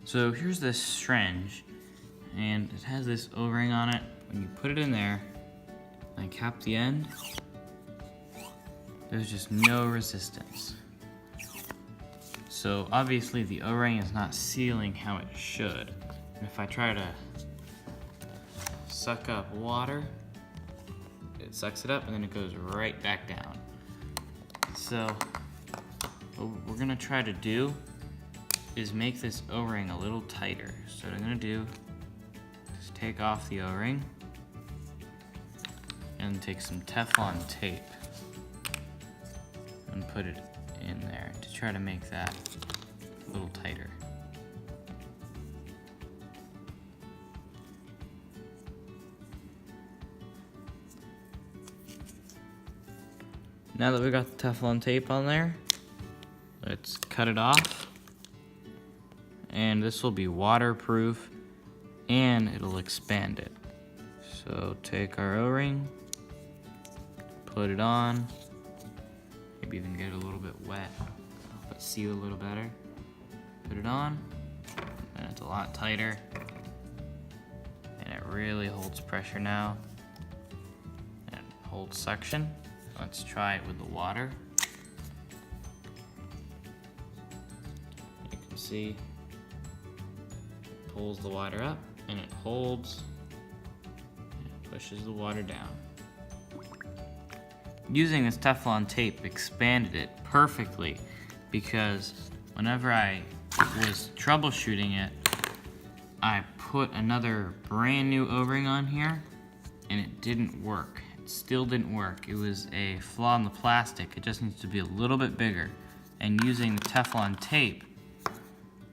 So here's this syringe, and it has this O-ring on it. When you put it in there and cap the end, there's just no resistance. So obviously the O-ring is not sealing how it should. And if I try to suck up water, it sucks it up and then it goes right back down. So what we're gonna try to do is make this O-ring a little tighter. So what I'm gonna do is take off the O-ring and take some Teflon tape and put it in there to try to make that a little tighter. Now that we got the Teflon tape on there, let's cut it off. And this will be waterproof and it'll expand it. So take our O-ring, put it on, maybe even get it a little bit wet, help it seal a little better. Put it on, and it's a lot tighter, and it really holds pressure now, and holds suction. Let's try it with the water. You can see it pulls the water up, and it holds, and it pushes the water down. Using this Teflon tape expanded it perfectly, because whenever I was troubleshooting it, I put another brand new O-ring on here and it didn't work. It still didn't work. It was a flaw in the plastic. It just needs to be a little bit bigger. And using the Teflon tape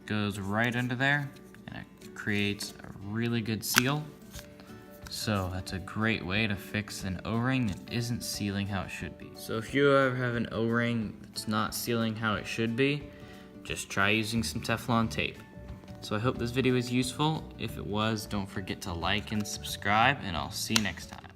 goes right under there and it creates a really good seal. So that's a great way to fix an O-ring that isn't sealing how it should be. So if you ever have an O-ring that's not sealing how it should be, just try using some Teflon tape. So I hope this video was useful. If it was, don't forget to like and subscribe, and I'll see you next time.